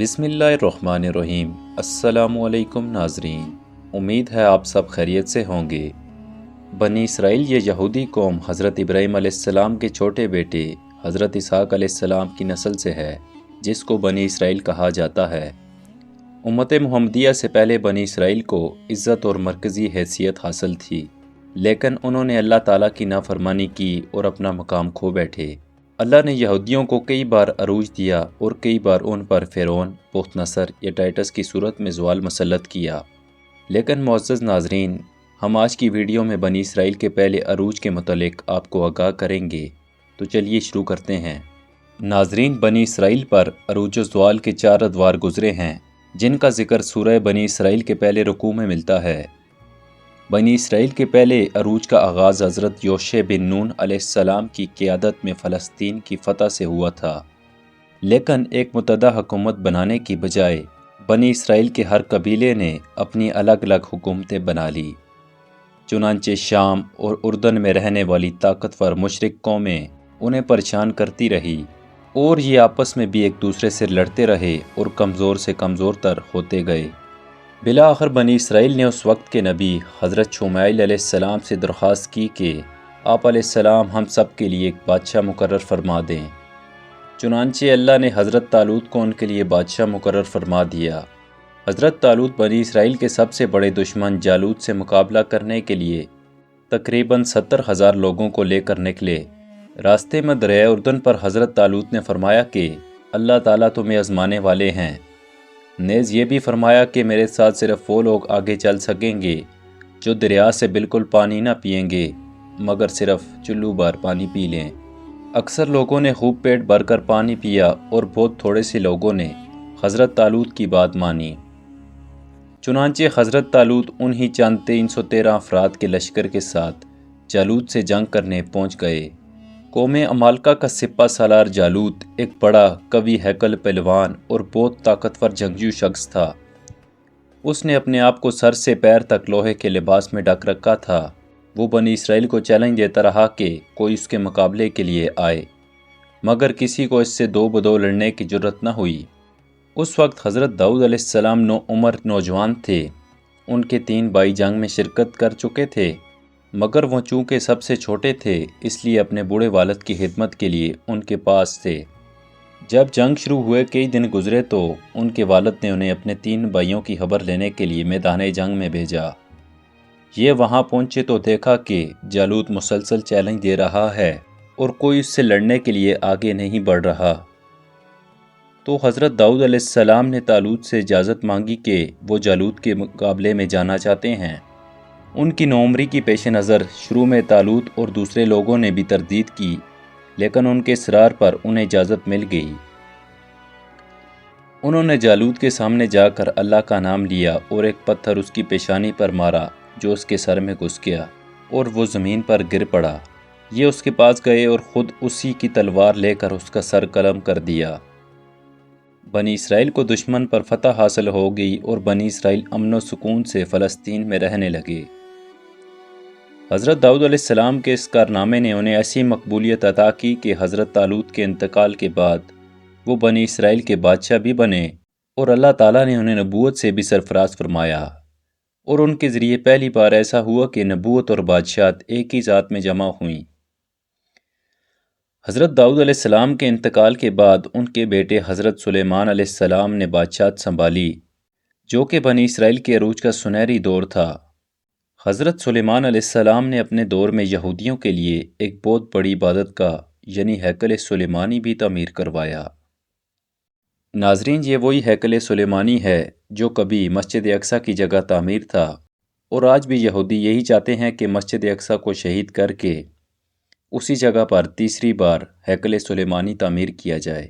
بسم اللہ الرحمن الرحیم۔ السلام علیکم ناظرین، امید ہے آپ سب خیریت سے ہوں گے۔ بنی اسرائیل یہ یہودی قوم حضرت ابراہیم علیہ السلام کے چھوٹے بیٹے حضرت اسحاق علیہ السلام کی نسل سے ہے، جس کو بنی اسرائیل کہا جاتا ہے۔ امت محمدیہ سے پہلے بنی اسرائیل کو عزت اور مرکزی حیثیت حاصل تھی، لیکن انہوں نے اللہ تعالیٰ کی نافرمانی کی اور اپنا مقام کھو بیٹھے۔ اللہ نے یہودیوں کو کئی بار عروج دیا اور کئی بار ان پر فرعون، بخت نصر یا ٹائٹس کی صورت میں زوال مسلط کیا۔ لیکن معزز ناظرین، ہم آج کی ویڈیو میں بنی اسرائیل کے پہلے عروج کے متعلق آپ کو آگاہ کریں گے، تو چلیے شروع کرتے ہیں۔ ناظرین، بنی اسرائیل پر عروج و زوال کے 4 ادوار گزرے ہیں، جن کا ذکر سورہ بنی اسرائیل کے پہلے رکوع میں ملتا ہے۔ بنی اسرائیل کے پہلے عروج کا آغاز حضرت یوشع بن نون علیہ السلام کی قیادت میں فلسطین کی فتح سے ہوا تھا، لیکن ایک متحدہ حکومت بنانے کی بجائے بنی اسرائیل کے ہر قبیلے نے اپنی الگ الگ حکومتیں بنا لی۔ چنانچہ شام اور اردن میں رہنے والی طاقتور مشرک قومیں انہیں پریشان کرتی رہی اور یہ آپس میں بھی ایک دوسرے سے لڑتے رہے اور کمزور سے کمزور تر ہوتے گئے۔ بالآخر بنی اسرائیل نے اس وقت کے نبی حضرت شمعیل علیہ السلام سے درخواست کی کہ آپ علیہ السلام ہم سب کے لیے ایک بادشاہ مقرر فرما دیں۔ چنانچہ اللہ نے حضرت طالوت کو ان کے لیے بادشاہ مقرر فرما دیا۔ حضرت طالوت بنی اسرائیل کے سب سے بڑے دشمن جالوت سے مقابلہ کرنے کے لیے تقریباً 70,000 لوگوں کو لے کر نکلے۔ راستے میں دریائے اردن پر حضرت طالوت نے فرمایا کہ اللہ تعالیٰ تمہیں آزمانے والے ہیں۔ نیز یہ بھی فرمایا کہ میرے ساتھ صرف وہ لوگ آگے چل سکیں گے جو دریا سے بالکل پانی نہ پئیں گے، مگر صرف چلو بھر پانی پی لیں۔ اکثر لوگوں نے خوب پیٹ بھر کر پانی پیا اور بہت تھوڑے سے لوگوں نے حضرت طالوت کی بات مانی۔ چنانچہ حضرت طالوت انہی چند 313 افراد کے لشکر کے ساتھ جالوت سے جنگ کرنے پہنچ گئے۔ قوم عمالقہ کا سپہ سالار جالوت ایک بڑا قوی ہیکل پہلوان اور بہت طاقتور جنگجو شخص تھا۔ اس نے اپنے آپ کو سر سے پیر تک لوہے کے لباس میں ڈھک رکھا تھا۔ وہ بنی اسرائیل کو چیلنج دیتا رہا کہ کوئی اس کے مقابلے کے لیے آئے، مگر کسی کو اس سے 2 بدو لڑنے کی جرت نہ ہوئی۔ اس وقت حضرت داؤد علیہ السلام عمر نوجوان تھے۔ ان کے 3 بھائی جنگ میں شرکت کر چکے تھے، مگر وہ چونکہ سب سے چھوٹے تھے اس لیے اپنے بوڑھے والد کی خدمت کے لیے ان کے پاس تھے۔ جب جنگ شروع ہوئے کئی دن گزرے تو ان کے والد نے انہیں اپنے 3 بھائیوں کی خبر لینے کے لیے میدان جنگ میں بھیجا۔ یہ وہاں پہنچے تو دیکھا کہ جالوت مسلسل چیلنج دے رہا ہے اور کوئی اس سے لڑنے کے لیے آگے نہیں بڑھ رہا۔ تو حضرت داؤد علیہ السلام نے طالوت سے اجازت مانگی کہ وہ جالوت کے مقابلے میں جانا چاہتے ہیں۔ ان کی نوعمری کی پیش نظر شروع میں طالوت اور دوسرے لوگوں نے بھی تردید کی، لیکن ان کے اصرار پر انہیں اجازت مل گئی۔ انہوں نے جالوت کے سامنے جا کر اللہ کا نام لیا اور ایک پتھر اس کی پیشانی پر مارا جو اس کے سر میں گھس گیا اور وہ زمین پر گر پڑا۔ یہ اس کے پاس گئے اور خود اسی کی تلوار لے کر اس کا سر قلم کر دیا۔ بنی اسرائیل کو دشمن پر فتح حاصل ہو گئی اور بنی اسرائیل امن و سکون سے فلسطین میں رہنے لگے۔ حضرت داؤد علیہ السلام کے اس کارنامے نے انہیں ایسی مقبولیت عطا کی کہ حضرت طالوت کے انتقال کے بعد وہ بنی اسرائیل کے بادشاہ بھی بنے اور اللہ تعالیٰ نے انہیں نبوت سے بھی سرفراز فرمایا، اور ان کے ذریعے پہلی بار ایسا ہوا کہ نبوت اور بادشاہت ایک ہی ذات میں جمع ہوئیں۔ حضرت داؤد علیہ السلام کے انتقال کے بعد ان کے بیٹے حضرت سلیمان علیہ السلام نے بادشاہت سنبھالی، جو کہ بنی اسرائیل کے عروج کا سنہری دور تھا۔ حضرت سلیمان علیہ السلام نے اپنے دور میں یہودیوں کے لیے ایک بہت بڑی عبادت گاہ یعنی ہیکل سلیمانی بھی تعمیر کروایا۔ ناظرین، یہ وہی ہیکل سلیمانی ہے جو کبھی مسجد اقصیٰ کی جگہ تعمیر تھا، اور آج بھی یہودی یہی چاہتے ہیں کہ مسجد اقصیٰ کو شہید کر کے اسی جگہ پر تیسری بار ہیکل سلیمانی تعمیر کیا جائے۔